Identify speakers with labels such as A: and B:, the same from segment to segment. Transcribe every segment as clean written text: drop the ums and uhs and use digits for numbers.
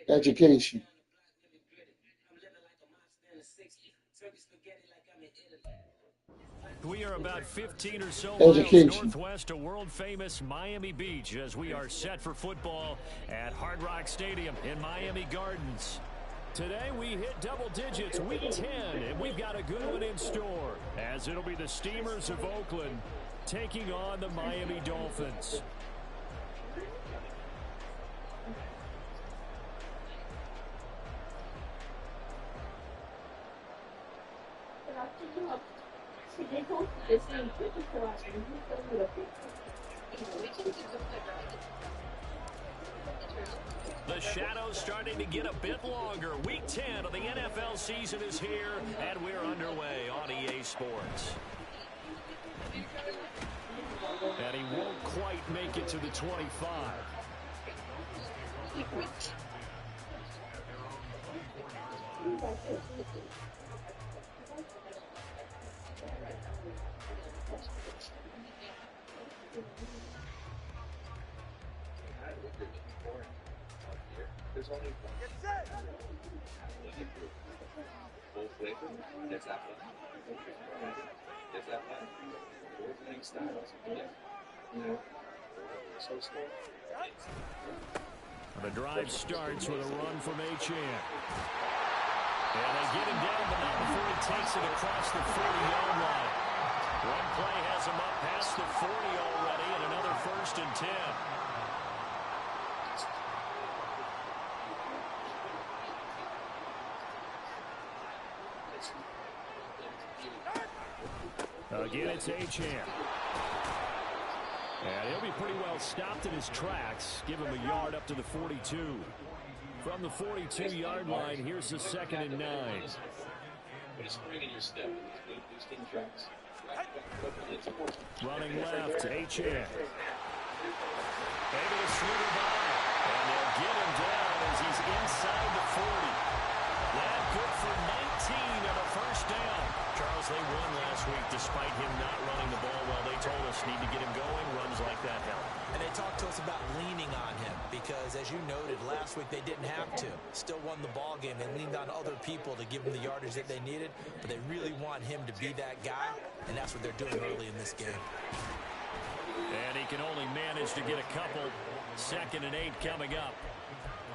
A: Education.
B: We are about 15 or so miles
A: Education.
B: northwest of world-famous Miami Beach as we are set for football at Hard Rock Stadium in Miami Gardens. Today we hit double digits, week 10, and we've got a good one in store as it'll be the Steamers of Oakland taking on the Miami Dolphins. The shadow's starting to get a bit longer. Week 10 of the NFL season is here, and we're underway on EA Sports. And he won't quite make it to the 25.
C: There's only one. Full flavor. There's that one. There's that one. Four playing styles. Yeah. So slow.
B: The drive starts with a run from H.N. And they get him down, but not before he takes it across the 40-yard line. One play has him up past the 40 already, and another 1st and 10. Again, it's H.N. And he'll be pretty well stopped in his tracks. Give him a yard up to the 42. From the 42-yard line, here's the 2nd and 9. Running left, H.N. Able to slither by. And they'll get him down as he's inside the 40. That good for 19 and a 1st down. Charles, they won last week despite him not running the ball well. They told us need to get him going. Runs like that help.
D: And they talked to us about leaning on him because, as you noted, last week they didn't have to. Still won the ball game. They leaned on other people to give them the yardage that they needed, but they really want him to be that guy, and that's what they're doing early in this game.
B: And he can only manage to get a couple. 2nd and 8 coming up.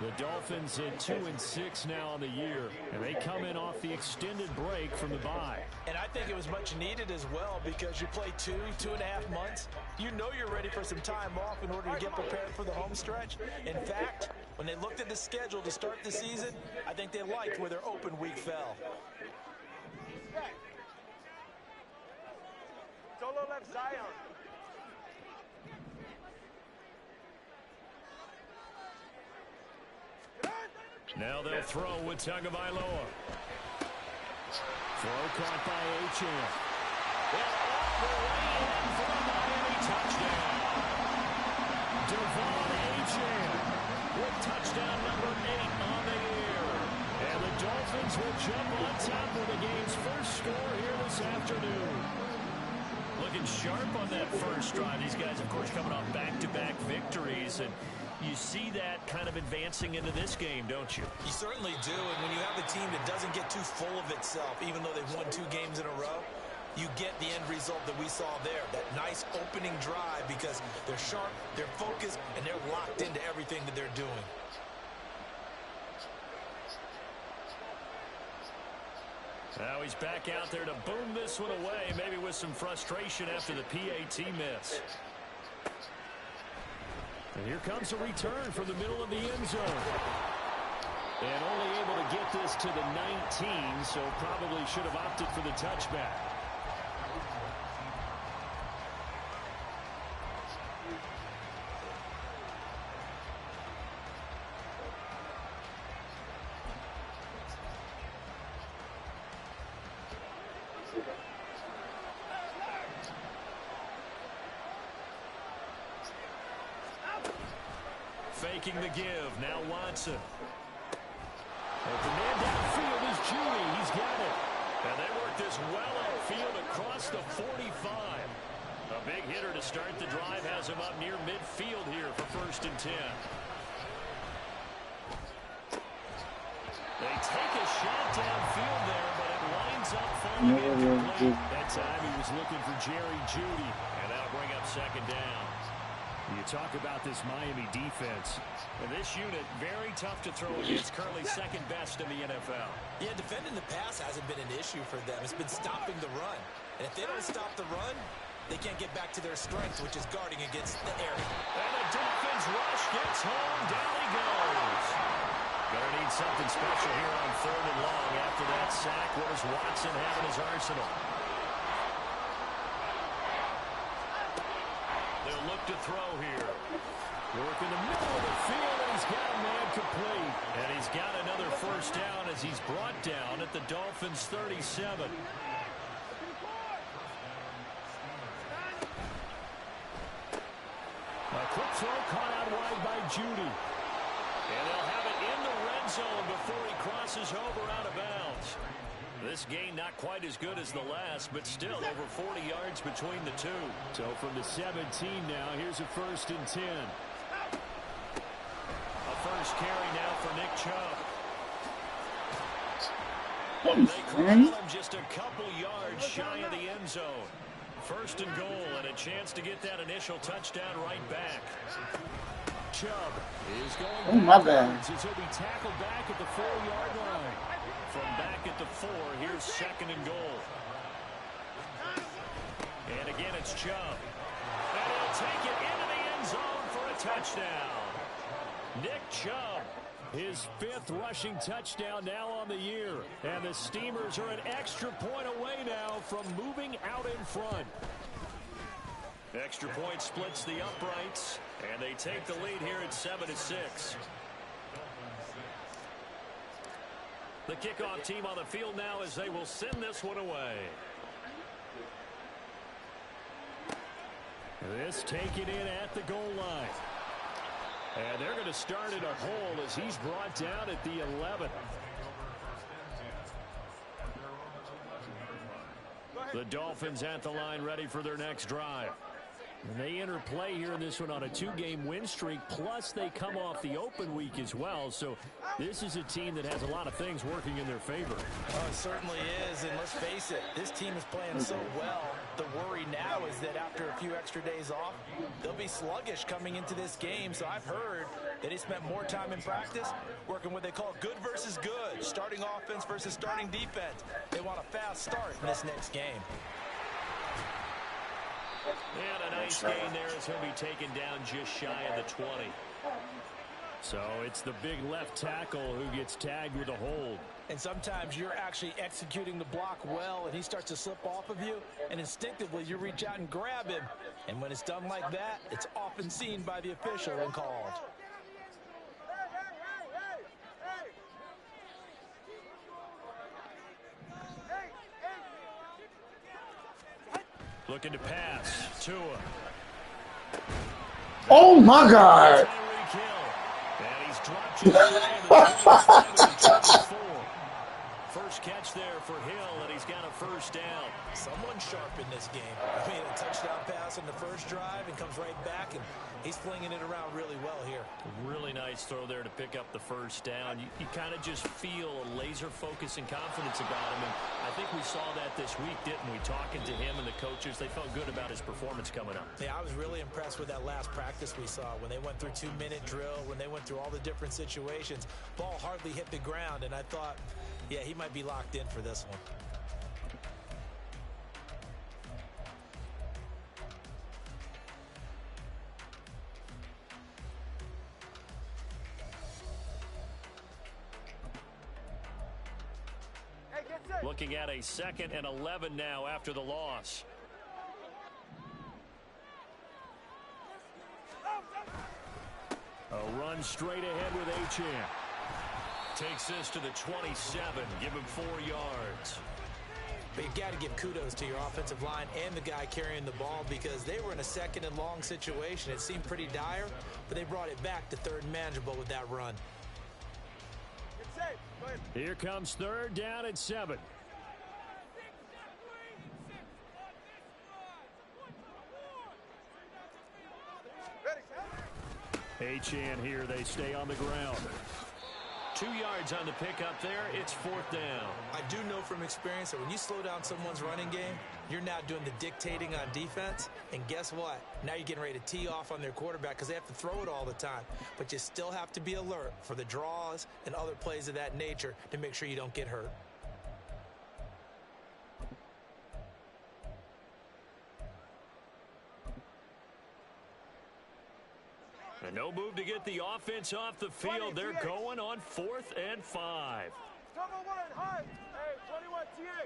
B: The Dolphins at 2-6 now on the year, and they come in off the extended break from the bye.
D: And I think it was much needed as well because you play 2.5 months. You know you're ready for some time off in order to get prepared for the home stretch. In fact, when they looked at the schedule to start the season, I think they liked where their open week fell.
E: Solo left Zion.
B: Now they'll throw with Tagovailoa. Throw caught by H.N. And all the way in for a Miami touchdown. Devon H.N. with touchdown number 8 on the year. And the Dolphins will jump on top with the game's first score here this afternoon. Looking sharp on that first drive. These guys, of course, coming off back-to-back victories, and you see that kind of advancing into this game, don't you?
D: You certainly do, and when you have a team that doesn't get too full of itself, even though they've won 2 games in a row, you get the end result that we saw there, that nice opening drive because they're sharp, they're focused, and they're locked into everything that they're doing.
B: Now he's back out there to boom this one away, maybe with some frustration after the PAT miss. And here comes a return from the middle of the end zone. And only able to get this to the 19, so probably should have opted for the touchback. Faking the give. Now Watson. Open man downfield is Judy. He's got it. And they work this well across the 45. A big hitter to start the drive has him up near midfield here for 1st and 10. They take a shot downfield there, but it lines up falling incomplete. That time he was looking for Jerry Jeudy, and that'll bring up 2nd down. You talk about this Miami defense. And this unit, very tough to throw against, currently 2nd best in the NFL.
D: Yeah, defending the pass hasn't been an issue for them. It's been stopping the run. And if they don't stop the run, they can't get back to their strength, which is guarding against the air.
B: And the Dolphins rush gets home. Down he goes. Gonna need something special here on 3rd and long. After that sack, what does Watson have in his arsenal? They'll look to throw here. Work in the middle of the field, and he's got a man complete. And he's got another 1st down as he's brought down at the Dolphins' 37. A quick throw caught out wide by Jeudy. And they'll have it in the red zone before he crosses over out of bounds. This gain not quite as good as the last, but still over 40 yards between the two. So from the 17 now, here's a 1st and 10. A first carry now for Nick Chubb. They corral him just a couple yards shy of the end zone. 1st and goal, and a chance to get that initial touchdown right back. Chubb is going backwards as he'll be tackled back at the 4-yard line. From back at the 4, here's 2nd and goal. And again, it's Chubb. And he'll take it into the end zone for a touchdown. Nick Chubb, his 5th rushing touchdown now on the year. And the Steamers are an extra point away now from moving out in front. Extra point splits the uprights, and they take the lead here at 7-6. The kickoff team on the field now as they will send this one away. This taken in at the goal line. And they're going to start in a hole as he's brought down at the 11. The Dolphins at the line ready for their next drive. And they enter play here in this one on a 2-game win streak, plus they come off the open week as well. So this is a team that has a lot of things working in their favor.
D: Oh, it certainly is, and let's face it, this team is playing so well. The worry now is that after a few extra days off, they'll be sluggish coming into this game. So I've heard that they spent more time in practice working what they call good versus good, starting offense versus starting defense. They want a fast start in this next game.
B: And a nice gain there as he'll be taken down just shy of the 20. So it's the big left tackle who gets tagged with a hold.
D: And sometimes you're actually executing the block well, and he starts to slip off of you, and instinctively you reach out and grab him. And when it's done like that, it's often seen by the official and called.
B: Looking to pass. Tua.
A: Oh, my God.
B: And he's dropped just First catch there for Hill, and he's got a 1st down.
D: Someone sharp in this game. I mean, a touchdown pass on the first drive and comes right back, and he's flinging it around really well here.
B: Really nice throw there to pick up the 1st down. You kind of just feel a laser focus and confidence about him, and I think we saw that this week, didn't we? Talking to him and the coaches, they felt good about his performance coming up.
D: Yeah, I was really impressed with that last practice we saw when they went through 2-minute drill, when they went through all the different situations. Ball hardly hit the ground, and I thought, yeah, he might be locked in for this one.
B: Looking at a 2nd and 11 now after the loss. A run straight ahead with Achane. Takes this to the 27. Give him 4 yards.
D: But you've got to give kudos to your offensive line and the guy carrying the ball, because they were in a 2nd and long situation. It seemed pretty dire, but they brought it back to 3rd and manageable with that run.
B: Here comes 3rd down and 7. Achane here. They stay on the ground. 2 yards on the pickup there. It's 4th down.
D: I do know from experience that when you slow down someone's running game, you're now doing the dictating on defense. And guess what? Now you're getting ready to tee off on their quarterback because they have to throw it all the time. But you still have to be alert for the draws and other plays of that nature to make sure you don't get hurt.
B: And no move to get the offense off the field. They're going on 4th and 5.
E: Turbo 1, high. Hey, 21, TA.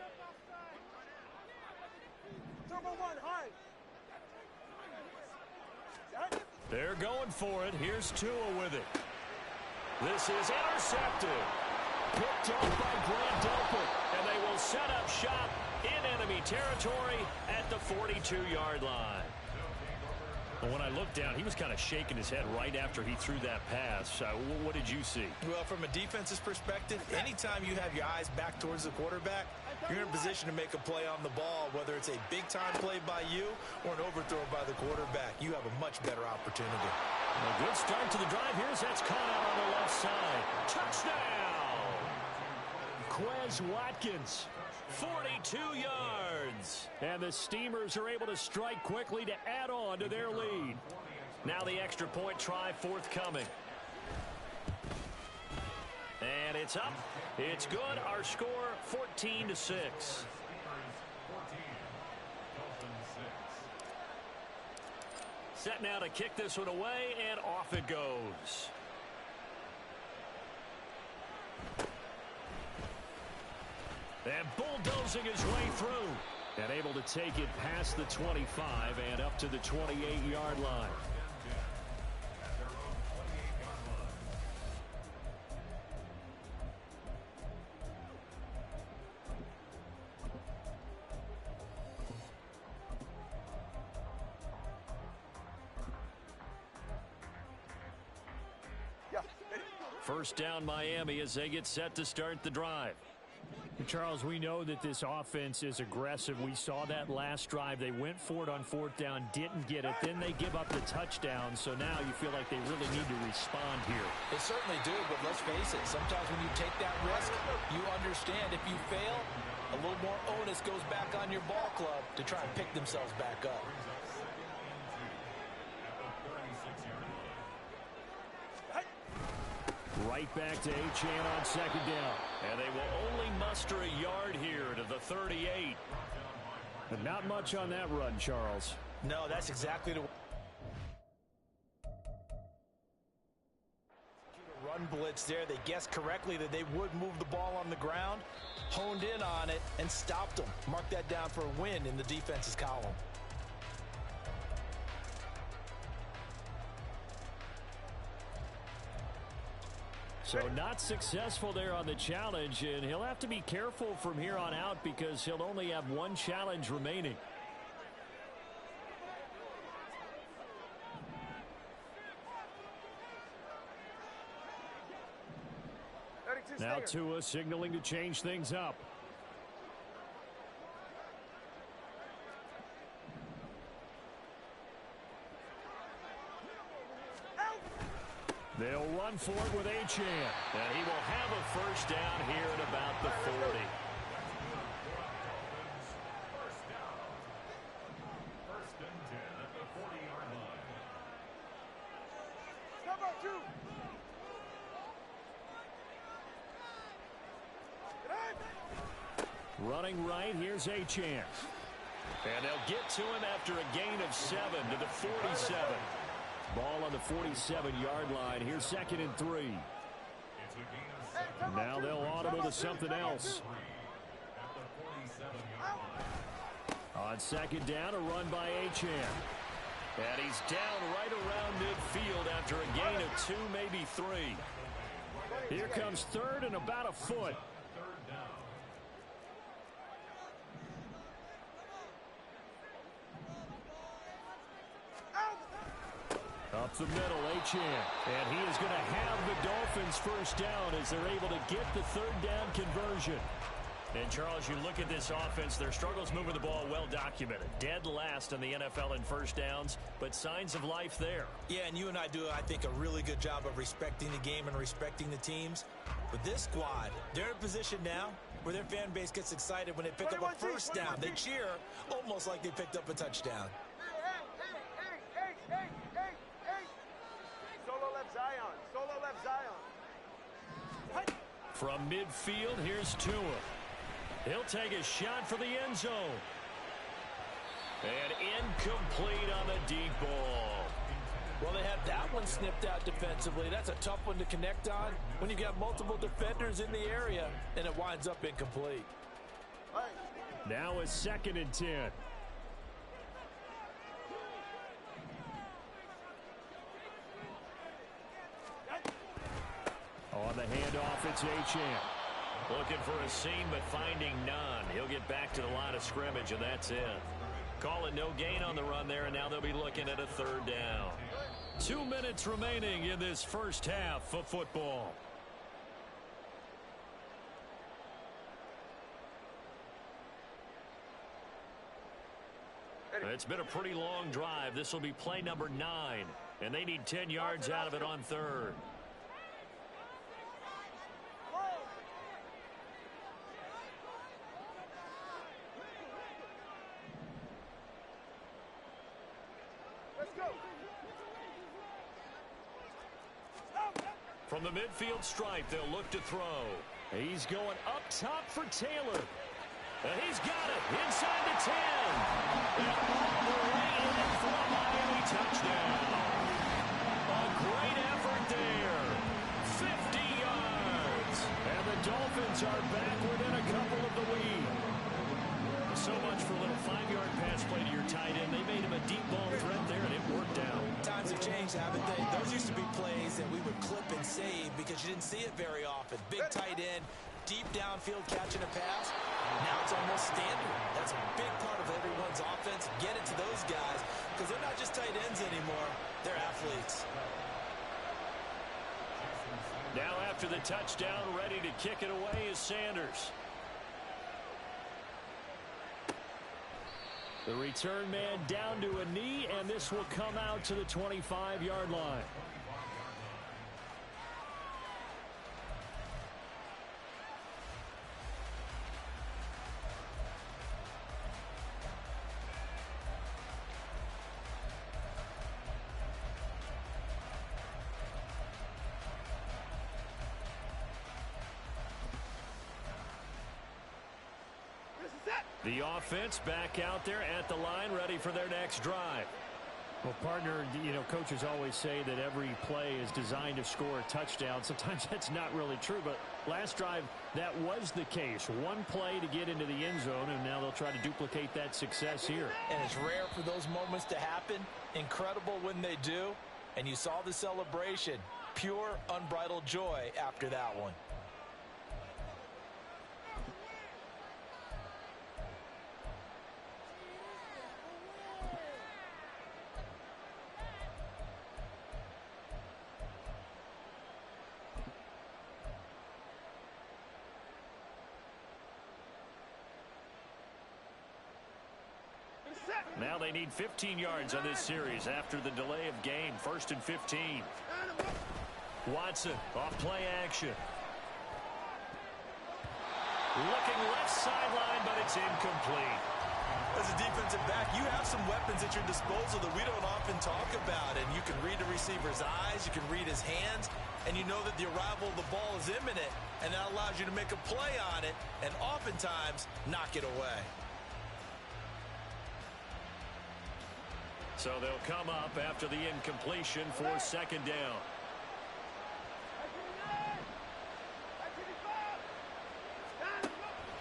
E: Turbo 1, high.
B: They're going for it. Here's Tua with it. This is intercepted. Picked off by Grant Delpit. And they will set up shop in enemy territory at the 42-yard line. Well, when I looked down, he was kind of shaking his head right after he threw that pass. What did you see?
D: Well, from a defense's perspective, anytime you have your eyes back towards the quarterback, you're in a position to make a play on the ball, whether it's a big-time play by you or an overthrow by the quarterback. You have a much better opportunity.
B: A good start to the drive. Here's that's caught out on the left side. Touchdown! Quez Watkins. 42 yards. And the Steamers are able to strike quickly to add on to their lead. Now the extra point try forthcoming. And it's up. It's good. Our score 14-6. Set now to kick this one away, and off it goes. And bulldozing his way through. And able to take it past the 25 and up to the 28-yard line. First down Miami as they get set to start the drive.
F: Charles, we know that this offense is aggressive. We saw that last drive. They went for it on 4th down, didn't get it. Then they give up the touchdown. So now you feel like they really need to respond here.
D: They certainly do, but let's face it. Sometimes when you take that risk, you understand if you fail, a little more onus goes back on your ball club to try and pick themselves back up.
B: Right back to Achane on 2nd down. And they will only muster a yard here to the 38.
F: But not much on that run, Charles.
D: No, that's exactly the run blitz there. They guessed correctly that they would move the ball on the ground, honed in on it, and stopped them. Mark that down for a win in the defense's column.
B: So not successful there on the challenge, and he'll have to be careful from here on out because he'll only have one challenge remaining.
F: Now Tua signaling to change things up.
B: They'll run for it with Achane. And he will have a first down here at about the 40. Running right, here's Achane. And they'll get to him after a gain of 7 to the 47. Ball on the 47-yard line. Here's 2nd and 3.
F: Now they'll audible to something else.
B: On 2nd down, a run by Achane. And he's down right around midfield after a gain of 2, maybe 3.
F: Here comes 3rd and about a foot.
B: Up the middle, Achane. And he is going to have the Dolphins first down as they're able to get the 3rd down conversion.
F: And, Charles, you look at this offense, their struggles moving the ball well documented. Dead last in the NFL in first downs, but signs of life there.
D: Yeah, and you and I do, I think, a really good job of respecting the game and respecting the teams. But this squad, they're in a position now where their fan base gets excited when they pick up a first down. They cheer almost like they picked up a touchdown.
E: Hey. Solo left Zion. Solo left Zion.
F: From midfield, here's Tua. He'll take a shot for the end zone. And incomplete on the deep ball.
D: Well, they had that one snipped out defensively. That's a tough one to connect on when you've got multiple defenders in the area, and it winds up incomplete.
F: Now a 2nd and 10. On the handoff, it's Achane.
G: Looking for a seam, but finding none. He'll get back to the line of scrimmage, and that's it. Calling no gain on the run there, and now they'll be looking at a 3rd down.
F: 2 minutes remaining in this first half of football. It's been a pretty long drive. This will be play number 9, and they need 10 yards out of it on 3rd. From the midfield stripe, they'll look to throw. He's going up top for Taylor. He's got it inside the 10. And all the way in for a Miami touchdown. A great effort there. 50 yards. And the Dolphins are back within a couple of the lead. So much for a little 5-yard pass play to your tight end. They made him a deep ball threat there, and it worked out.
D: Times have changed, haven't they? Those used to be plays that we would clip and save because you didn't see it very often. Big tight end, deep downfield catching a pass. Now it's almost standard. That's a big part of everyone's offense. Get it to those guys because they're not just tight ends anymore. They're athletes.
F: Now after the touchdown, ready to kick it away is Sanders. The return man down to a knee, and this will come out to the 25-yard line. The offense back out there at the line, ready for their next drive. Well, partner, you know, coaches always say that every play is designed to score a touchdown. Sometimes that's not really true, but last drive, that was the case. One play to get into the end zone, and now they'll try to duplicate that success here.
D: And it's rare for those moments to happen. Incredible when they do. And you saw the celebration. Pure, unbridled joy after that one.
F: Now they need 15 yards on this series after the delay of game. 1st and 15. Watson off play action. Looking left sideline, but it's incomplete.
D: As a defensive back, you have some weapons at your disposal that we don't often talk about. And you can read the receiver's eyes, you can read his hands, and you know that the arrival of the ball is imminent. And that allows you to make a play on it and oftentimes knock it away.
F: So they'll come up after the incompletion for 2nd down.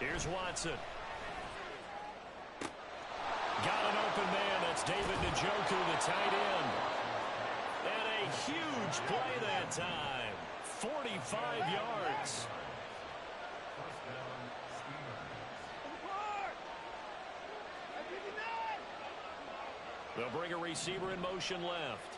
F: Here's Watson. Got an open man. That's David Njoku, the tight end. And a huge play that time. 45 yards. They'll bring a receiver in motion left.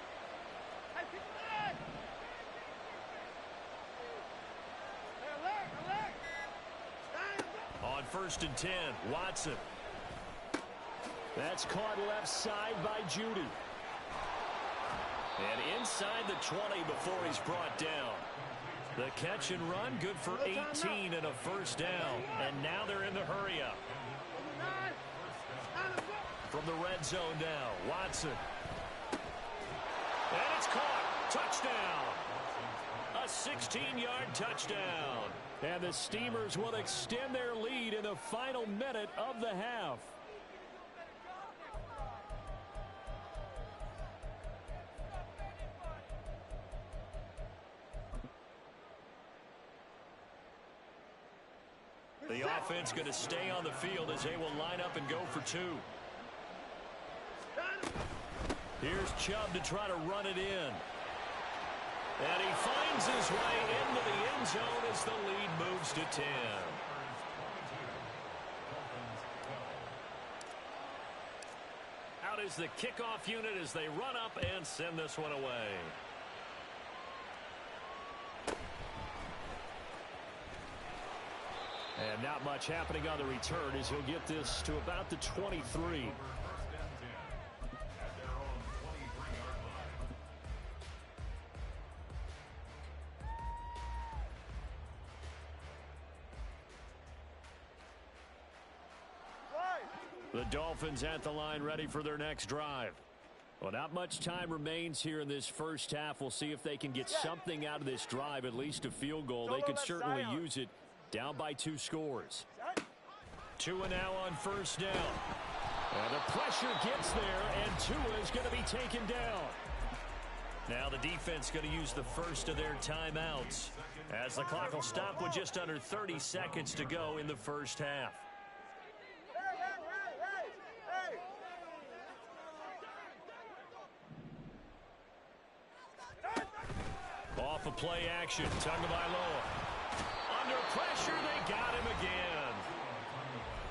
F: On
G: 1st and 10. Watson.
F: That's caught left side by Judy.
G: And inside the 20 before he's brought down. The catch and run, good for 18 and a 1st down. And now they're in the hurry-up. From the red zone now, Watson. And it's caught. Touchdown. A 16-yard touchdown.
F: And the Steamers will extend their lead in the final minute of the half.
G: The offense going to stay on the field as they will line up and go for 2. Here's Chubb to try to run it in. And he finds his way into the end zone as the lead moves to 10. Out is the kickoff unit as they run up and send this one away.
F: And not much happening on the return as he'll get this to about the 23. The Dolphins at the line ready for their next drive. Well, not much time remains here in this first half. We'll see if they can get something out of this drive, at least a field goal. They could certainly use it. Down by 2 scores.
G: 2 and now on 1st down.
F: And the pressure gets there, and Tua is going to be taken down.
G: Now the defense going to use the first of their timeouts as the clock will stop with just under 30 seconds to go in the first half. Off a play action. Tagovailoa. Under pressure, they got him again.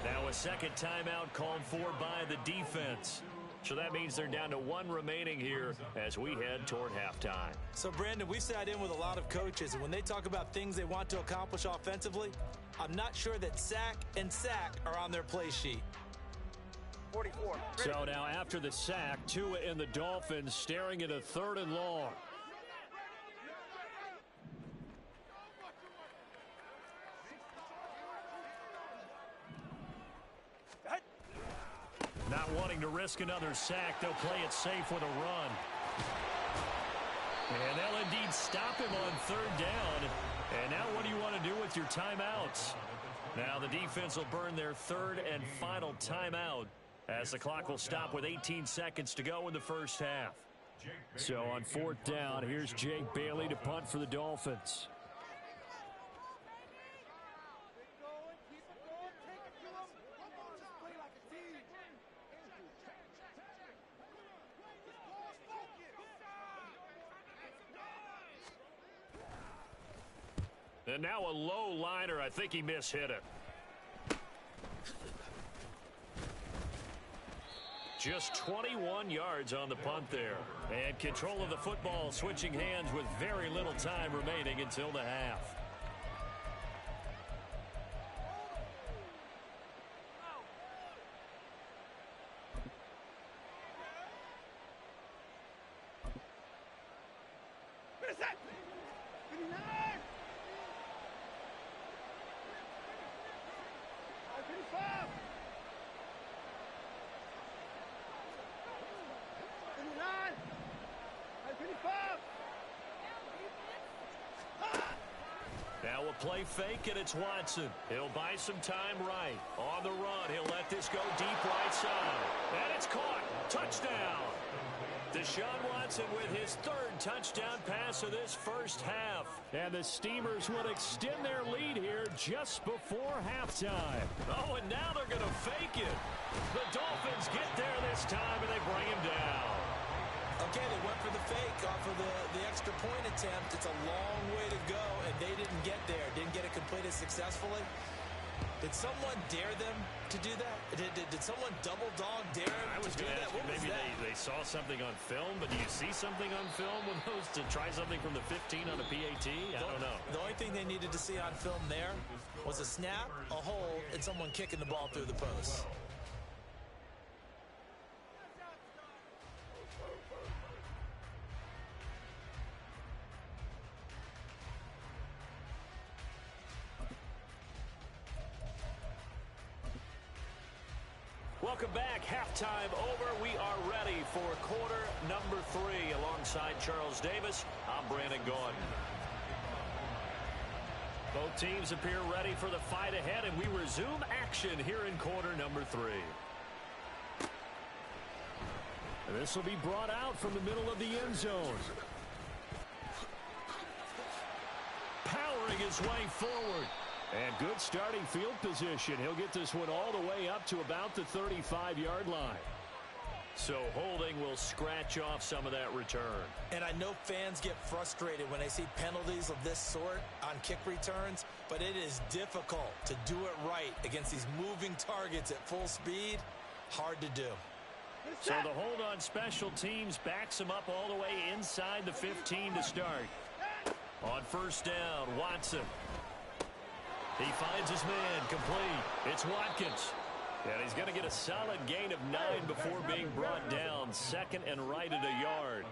G: Now a second timeout called for by the defense. So that means they're down to 1 remaining here as we head toward halftime.
D: So, Brandon, we sat in with a lot of coaches, and when they talk about things they want to accomplish offensively, I'm not sure that sack and sack are on their play sheet.
E: 44.
F: So now after the sack, Tua and the Dolphins staring at a 3rd and long.
G: Not wanting to risk another sack, they'll play it safe with a run. And they'll indeed stop him on 3rd down. And now what do you want to do with your timeouts? Now the defense will burn their 3rd and final timeout as the clock will stop with 18 seconds to go in the first half.
F: So on 4th down, here's Jake Bailey to punt for the Dolphins.
G: And now a low liner. I think he mishit it. Just 21 yards on the punt there. And control of the football switching hands with very little time remaining until the half. Now a play fake, and it's Watson. He'll buy some time right. On the run, he'll let this go deep right side. And it's caught. Touchdown. Deshaun Watson with his 3rd touchdown pass of this first half.
F: And the Steamers will extend their lead here just before halftime.
G: Oh, and now they're going to fake it. The Dolphins get there this time, and they bring him down.
D: Okay, they went for the fake off of the extra point attempt. It's a long way to go, and they didn't get there. Didn't get it completed successfully. Did someone dare them to do that? Did someone double dog dare them
G: I was
D: to do
G: going to
D: that?
G: ask you,
D: What was
G: maybe
D: that?
G: they saw something on film, but do you see something on film with those to try something from the 15 on a PAT? I don't know.
D: The only thing they needed to see on film there was a snap, a hold, and someone kicking the ball through the post.
G: Welcome back. Halftime over. We are ready for quarter number 3. Alongside Charles Davis, I'm Brandon Gaudin. Both teams appear ready for the fight ahead, and we resume action here in quarter number 3.
F: And this will be brought out from the middle of the end zone. Powering his way forward. And good starting field position. He'll get this one all the way up to about the 35-yard line.
G: So holding will scratch off some of that return.
D: And I know fans get frustrated when they see penalties of this sort on kick returns, but it is difficult to do it right against these moving targets at full speed. Hard to do.
G: So the hold on special teams backs him up all the way inside the 15 to start. On first down, Watson. He finds his man complete. It's Watkins. And he's going to get a solid gain of 9 before being brought down. Second and right at a yard.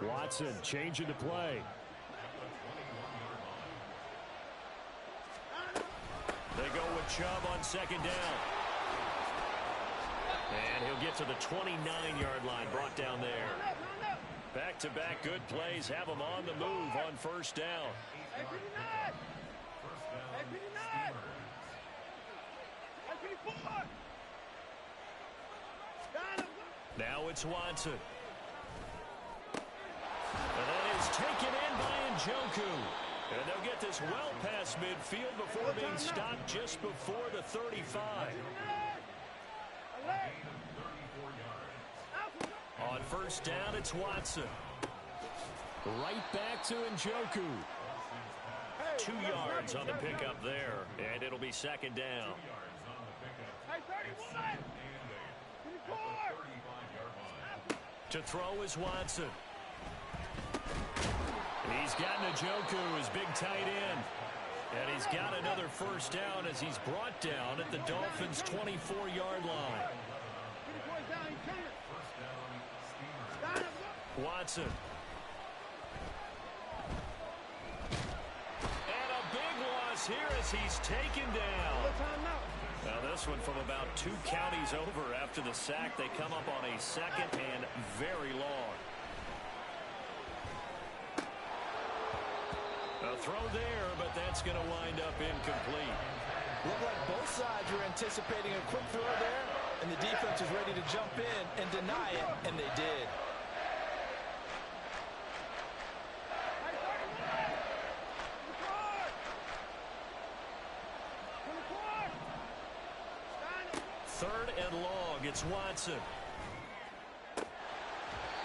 F: Watson changing the play.
G: They go with Chubb on second down. And he'll get to the 29-yard line, brought down there. Back-to-back good plays have him on the move on first down. Now it's Watson. And that is taken in by Njoku. And they'll get this well past midfield before being stopped just before the 35. On first down, it's Watson.
F: Right back to Njoku.
G: 2 yards on the pickup there, and it'll be second down. To throw is Watson. He's got Njoku, his big tight end. And he's got another first down as he's brought down at the Dolphins' 24-yard line. Watson. And a big loss here as he's taken down. Now this one from about 2 counties over after the sack. They come up on a second and very long. A throw there, but that's going to wind up incomplete.
D: Looked like both sides were anticipating a quick throw there, and the defense was ready to jump in and deny it, and they did.
G: Third and long, it's Watson.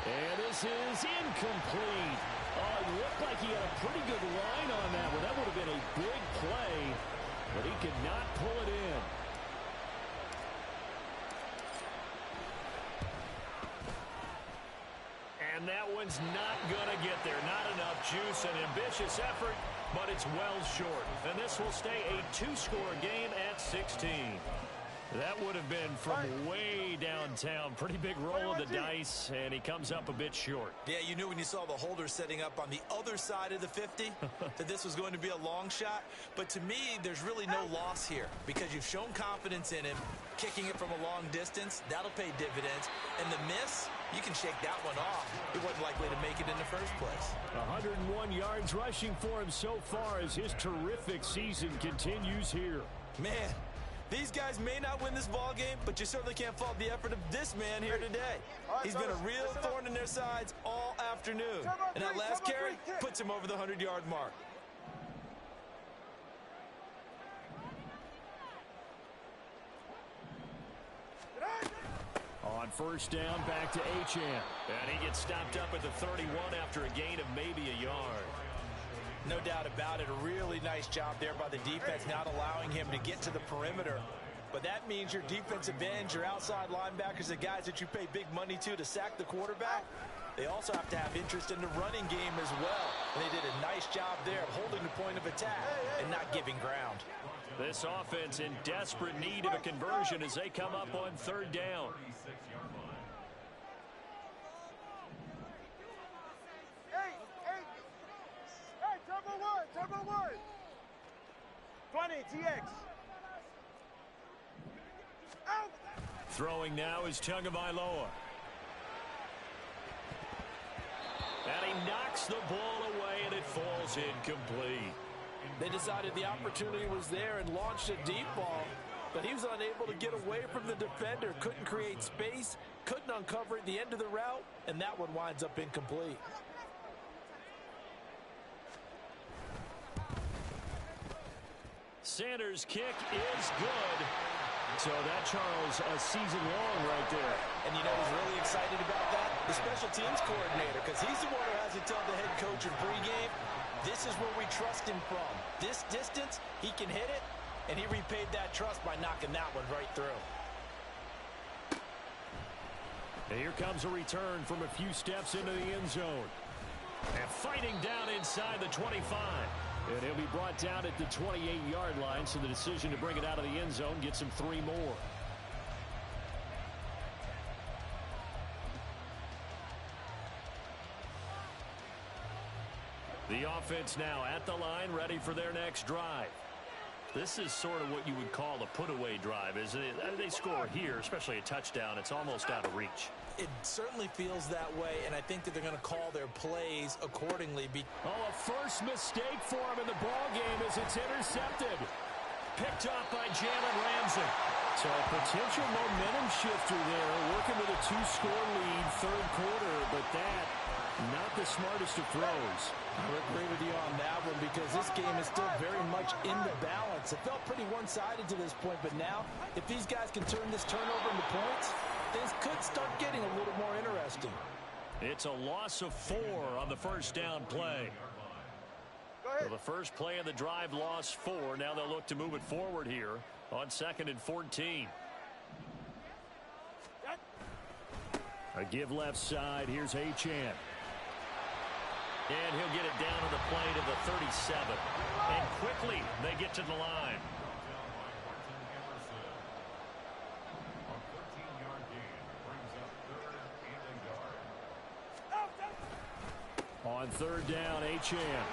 F: And this is incomplete. Oh, it looked like he had a pretty good line on that one. That would have been a big play, but he could not pull it in.
G: And that one's not going to get there. Not enough juice, an ambitious effort, but it's well short. And this will stay a 2-score game at 16. That would have been from way downtown. Pretty big roll of the dice, and he comes up a bit short.
D: Yeah, you knew when you saw the holder setting up on the other side of the 50 that this was going to be a long shot. But to me, there's really no loss here because you've shown confidence in him. Kicking it from a long distance, that'll pay dividends. And the miss, you can shake that one off. He wasn't likely to make it in the first place.
F: 101 yards rushing for him so far as his terrific season continues here.
D: Man, these guys may not win this ball game, but you certainly can't fault the effort of this man here today. He's been a real thorn in their sides all afternoon. And that last carry puts him over the 100-yard mark.
F: On first down, back to Achane.
G: And he gets stopped up at the 31 after a gain of maybe a yard.
D: No doubt about it. A really nice job there by the defense, not allowing him to get to the perimeter. But that means your defensive ends, your outside linebackers, the guys that you pay big money to sack the quarterback, they also have to have interest in the running game as well. And they did a nice job there of holding the point of attack and not giving ground.
G: This offense in desperate need of a conversion as they come up on third down.
E: Hey, turbo one. 20, TX. Out.
G: Throwing now is Tagovailoa. And he knocks the ball away, and it falls incomplete.
D: They decided the opportunity was there and launched a deep ball, but he was unable to get away from the defender, couldn't create space, couldn't uncover at the end of the route, and that one winds up incomplete.
G: Sanders' kick is good. So that, Charles, a season long right there.
D: And you know who's really excited about that? The special teams coordinator, because he's the one who has to tell the head coach in pregame, this is where we trust him from. This distance, he can hit it, and he repaid that trust by knocking that one right through.
G: And here comes a return from a few steps into the end zone. And fighting down inside the 25. And he'll be brought down at the 28-yard line, so the decision to bring it out of the end zone gets him 3 more. The offense now at the line, ready for their next drive. This is sort of what you would call a put-away drive, isn't it? They score here, especially a touchdown. It's almost out of reach.
D: It certainly feels that way, and I think that they're going to call their plays accordingly.
G: A first mistake for him in the ball game as it's intercepted. Picked up by Jalen Ramsey. So a potential momentum shifter there, working with a 2-score lead, third quarter, but that, not the smartest of throws.
D: I would agree with you on that one because this game is still very much in the balance. It felt pretty one-sided to this point, but now, if these guys can turn this turnover into points, things could start getting a little more interesting.
G: It's a loss of 4 on the first down play. So the first play of the drive lost 4. Now they'll look to move it forward here on 2nd and 14. A give left side. Here's Achane. And he'll get it down to the play to the 37. And quickly they get to the line. On third down, Achane.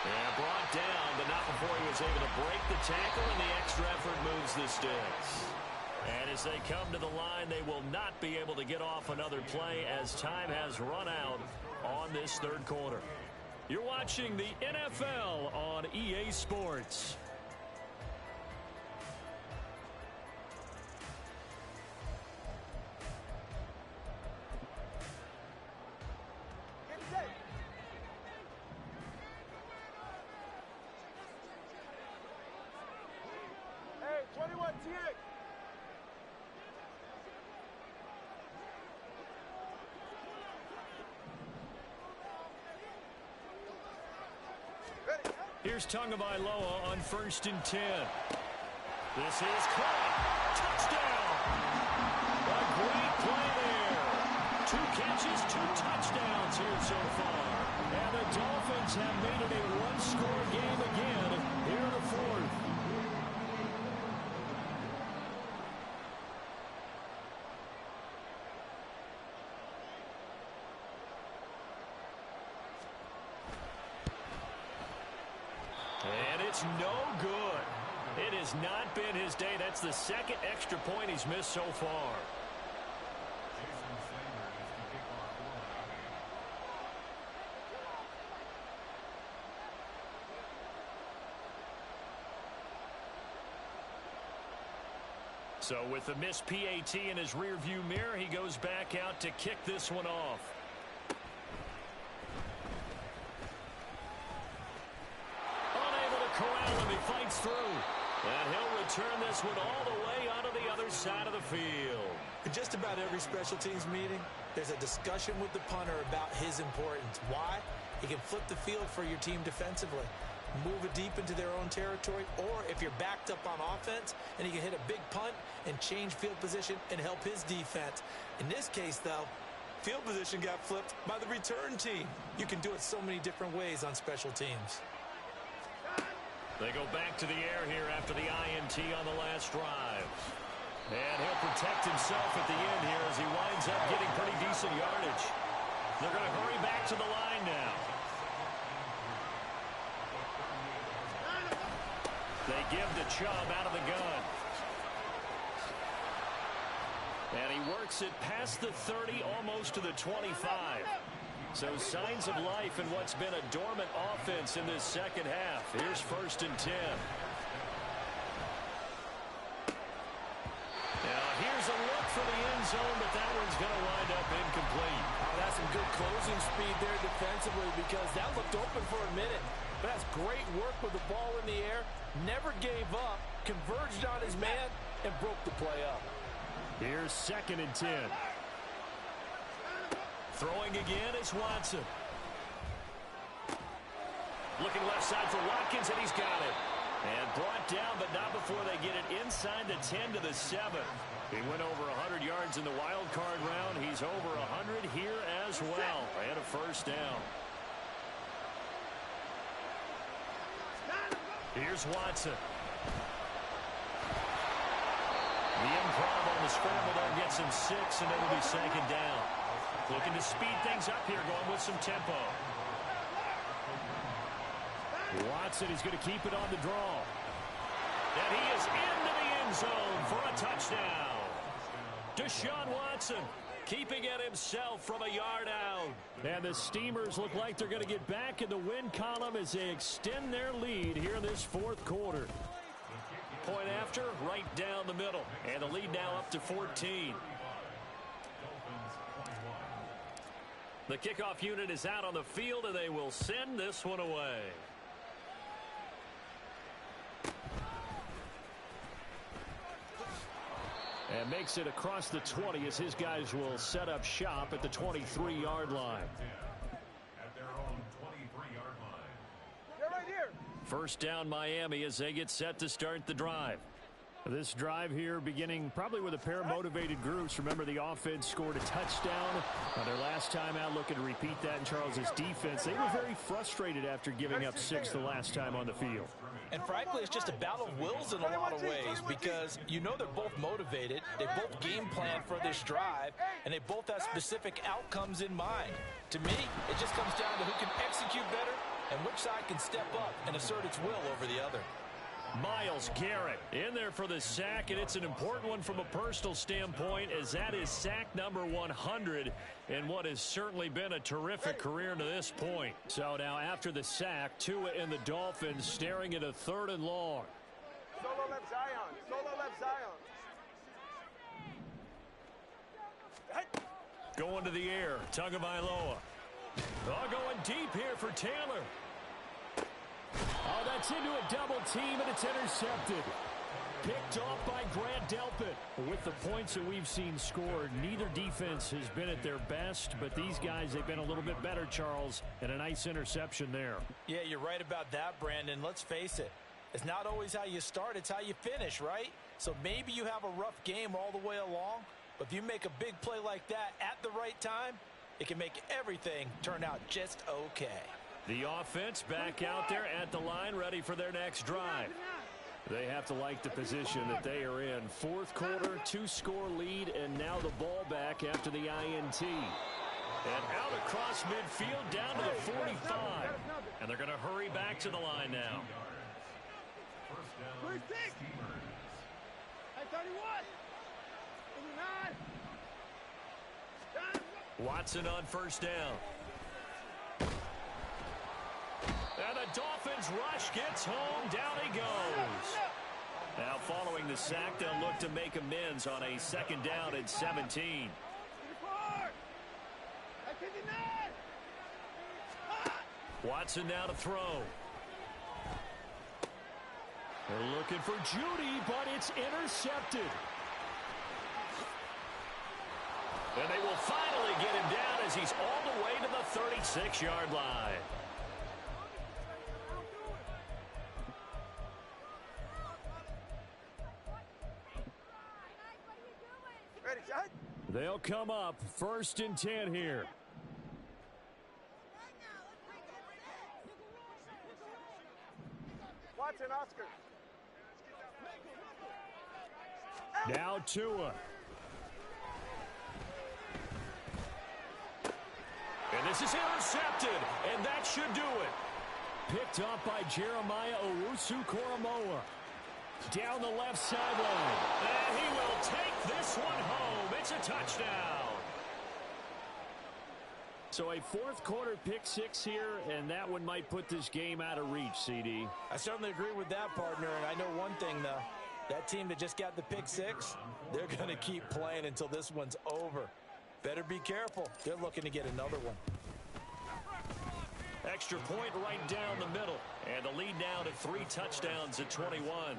G: And brought down, but not before he was able to break the tackle, and the extra effort moves the sticks. And as they come to the line, they will not be able to get off another play as time has run out on this third quarter. You're watching the NFL on EA Sports.
E: Hey, 21, TX.
G: Here's Tagovailoa on 1st and 10. This is caught. Touchdown. A great play there. 2 catches, 2 touchdowns here so far. And the Dolphins have made it a 1-score game again here in the 4th. And it's no good. It has not been his day. That's the 2nd extra point he's missed so far. So with the missed PAT in his rearview mirror, he goes back out to kick this one off. Corral him, he fights through. And he'll return this one all the way onto the other side of the field.
D: In just about every special teams meeting, there's a discussion with the punter about his importance. Why? you can flip the field for your team defensively. Move it deep into their own territory, or if you're backed up on offense, and he can hit a big punt and change field position and help his defense. In this case, though, field position got flipped by the return team. You can do it so many different ways on special teams.
G: They go back to the air here after the INT on the last drive. And he'll protect himself at the end here as he winds up getting pretty decent yardage. They're going to hurry back to the line now. They give to Chubb out of the gun. And he works it past the 30, almost to the 25. So signs of life in what's been a dormant offense in this second half. Here's 1st and 10. Now here's a look for the end zone, but that one's going to wind up incomplete.
D: Oh, that's some good closing speed there defensively, because that looked open for a minute. But that's great work with the ball in the air. Never gave up, converged on his man, and broke the play up.
F: Here's 2nd and 10.
G: Throwing again is Watson. Looking left side for Watkins, and he's got it. And brought down, but not before they get it inside the 10 to the 7. He went over 100 yards in the wild card round. He's over 100 here as well. And a 1st down. Here's Watson. The improv on the scramble there gets him 6, and it'll be 2nd down. Looking to speed things up here, going with some tempo.
F: Watson is going to keep it on the draw.
G: And he is into the end zone for a touchdown. Deshaun Watson keeping it himself from a yard out.
F: And the Steamers look like they're going to get back in the win column as they extend their lead here in this 4th quarter.
G: Point after, right down the middle. And the lead now up to 14. The kickoff unit is out on the field, and they will send this one away.
F: And makes it across the 20 as his guys will set up shop at the 23-yard line.
E: At their own 23-yard line. They're right here.
G: 1st down Miami as they get set to start the drive.
F: This drive here beginning probably with a pair of motivated groups. Remember, the offense scored a touchdown on their last time out, looking to repeat that in Charles's defense. They were very frustrated after giving up 6 the last time on the field.
D: And frankly, it's just a battle of wills in a lot of ways, because you know they're both motivated, they both game plan for this drive, and they both have specific outcomes in mind. To me, it just comes down to who can execute better and which side can step up and assert its will over the other.
G: Myles Garrett in there for the sack, and it's an important one from a personal standpoint, as that is sack number 100 in what has certainly been a terrific career to this point.
F: So now after the sack, Tua and the Dolphins staring at a 3rd and long.
E: Solo left Zion. Solo left Zion.
G: Going to the air, Tagovailoa. Oh, going deep here for Taylor.
F: Oh, that's into a double team, and it's intercepted. Picked off by Grant Delpit. With the points that we've seen scored, neither defense has been at their best, but these guys, they've been a little bit better, Charles, and a nice interception there.
D: Yeah, you're right about that, Brandon. Let's face it. It's not always how you start, it's how you finish, right? So maybe you have a rough game all the way along, but if you make a big play like that at the right time, it can make everything turn out just okay.
G: The offense back out there at the line, ready for their next drive.
F: They have to like the position that they are in. 4th quarter, 2-score lead, and now the ball back after the INT.
G: And out across midfield, down to the 45. And they're going to hurry back to the line now.
E: 36. Hey, 31. 39.
G: Watson on 1st down. And the Dolphins rush gets home. Down he goes. Now following the sack, they'll look to make amends on a 2nd down and 17. Watson now to throw.
F: They're looking for Judy, but it's intercepted.
G: And they will finally get him down as he's all the way to the 36-yard line. They'll come up 1st and 10 here.
H: Watson, Oscar.
F: Now Tua.
G: And this is intercepted, and that should do it.
F: Picked up by Jeremiah Owusu-Koramoah. Down the left sideline.
G: And he will take this one home. It's a touchdown.
F: So a 4th quarter pick 6 here, and that one might put this game out of reach, CD.
D: I certainly agree with that, partner, and I know one thing, though. That team that just got the pick 6, they're going to keep playing until this one's over. Better be careful. They're looking to get another one.
G: Extra point right down the middle. And the lead now to 3 touchdowns at 21.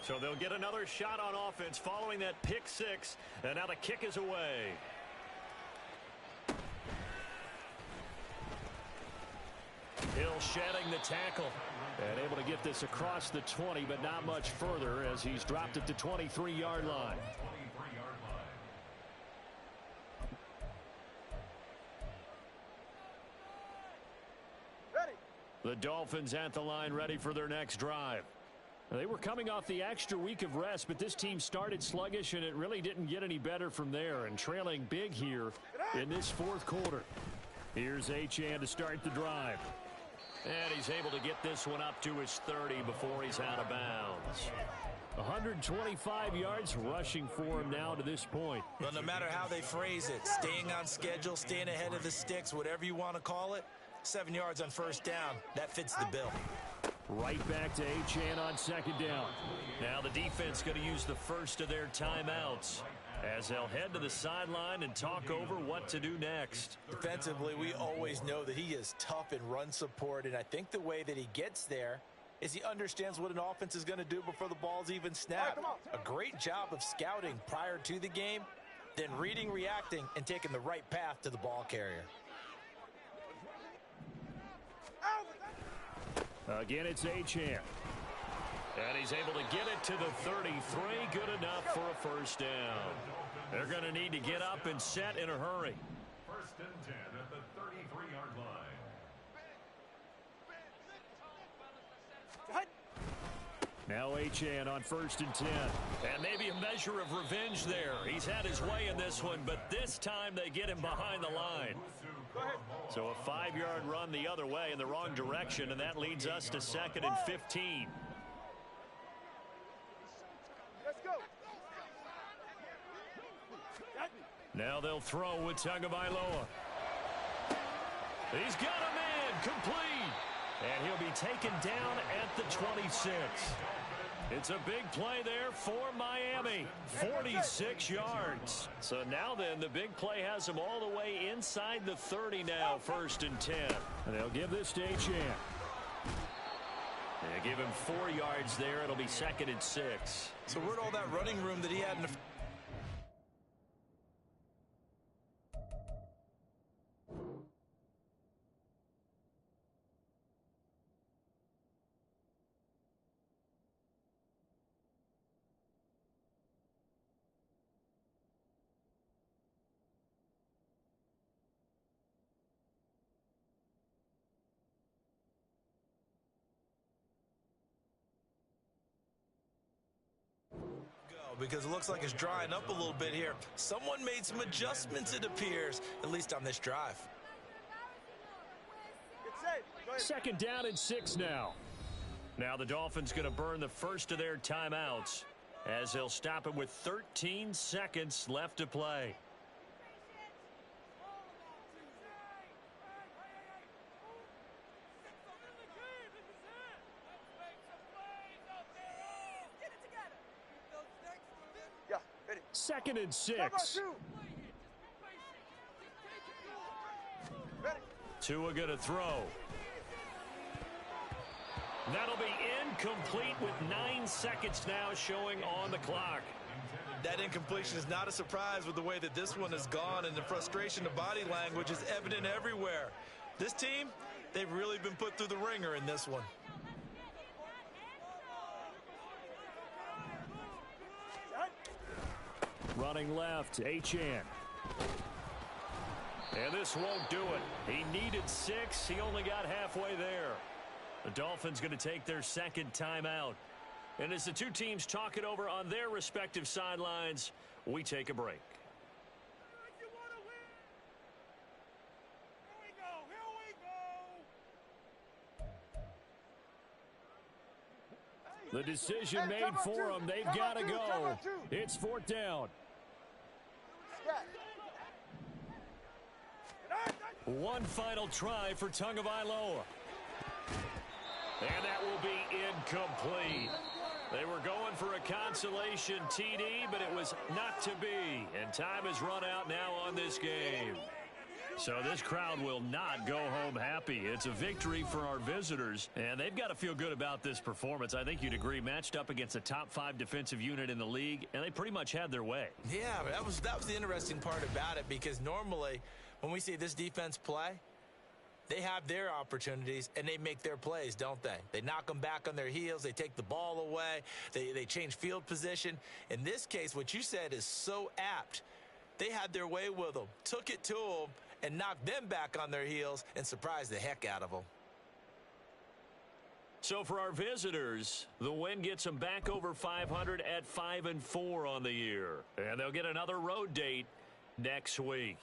G: So they'll get another shot on offense following that pick 6. And now the kick is away. Hill shedding the tackle.
F: And able to get this across the 20, but not much further as he's dropped it to 23-yard line. The Dolphins at the line ready for their next drive. They were coming off the extra week of rest, but this team started sluggish, and it really didn't get any better from there, and trailing big here in this 4th quarter. Here's Achane to start the drive.
G: And he's able to get this one up to his 30 before he's out of bounds.
F: 125 yards rushing for him now to this point.
D: Well, no matter how they phrase it, staying on schedule, staying ahead of the sticks, whatever you want to call it, 7 yards on 1st down, that fits the bill.
F: Right back to Achane on 2nd down.
G: Now the defense going to use the first of their timeouts as they'll head to the sideline and talk over what to do next.
D: Defensively, we always know that he is tough in run support, and I think the way that he gets there is he understands what an offense is going to do before the ball's even snapped. A great job of scouting prior to the game, then reading, reacting, and taking the right path to the ball carrier.
F: Again, it's Achane.
G: And he's able to get it to the 33. Good enough for a 1st down. They're going to need to get up and set in a hurry.
E: 1st and 10 at the 33-yard line.
F: Now Achane on 1st and 10.
G: And maybe a measure of revenge there. He's had his way in this one, but this time they get him behind the line. So a 5-yard run the other way in the wrong direction, and that leads us to 2nd and 15.
H: Let's go.
G: Now they'll throw with Tagovailoa. He's got a man complete. And he'll be taken down at the 26. It's a big play there for Miami. 46 yards. So now then, the big play has him all the way inside the 30 now, 1st and 10.
F: And they'll give this to Achane.
G: They give him 4 yards there. It'll be 2nd and 6.
D: So where'd all that running room that he had in the... Because it looks like it's drying up a little bit here. Someone made some adjustments, it appears, at least on this drive.
F: 2nd down and 6 now.
G: Now the Dolphins going to burn the first of their timeouts as they'll stop it with 13 seconds left to play.
F: Second and 6.
G: Tua going to throw. That'll be incomplete with 9 seconds now showing on the clock.
D: That incompletion is not a surprise with the way that this one has gone, and the frustration, the body language is evident everywhere. This team, they've really been put through the ringer in this one.
F: Running left, Achane. And this won't do it. He needed 6. He only got halfway there. The Dolphins going to take their second timeout. And as the two teams talk it over on their respective sidelines, we take a break. The decision made for them. They've got to go. It's 4th down. One final try for Tagovailoa. And that will be incomplete. They were going for a consolation TD, but it was not to be. And time has run out now on this game. So this crowd will not go home happy. It's a victory for our visitors, and they've got to feel good about this performance. I think you'd agree, matched up against a top 5 defensive unit in the league, and they pretty much had their way.
D: Yeah, that was the interesting part about it, because normally when we see this defense play, they have their opportunities, and they make their plays, don't they? They knock them back on their heels. They take the ball away. They change field position. In this case, what you said is so apt. They had their way with them, took it to them, and knocked them back on their heels and surprised the heck out of them.
F: So for our visitors, the win gets them back over 500 at 5-4 on the year. And they'll get another road date next week.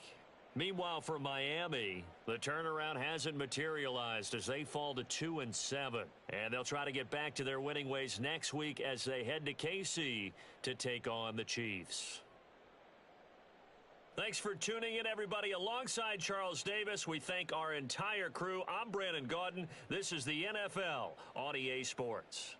F: Meanwhile, for Miami, the turnaround hasn't materialized as they fall to 2-7. And they'll try to get back to their winning ways next week as they head to KC to take on the Chiefs. Thanks for tuning in, everybody. Alongside Charles Davis, we thank our entire crew. I'm Brandon Gaudin. This is the NFL on EA Sports.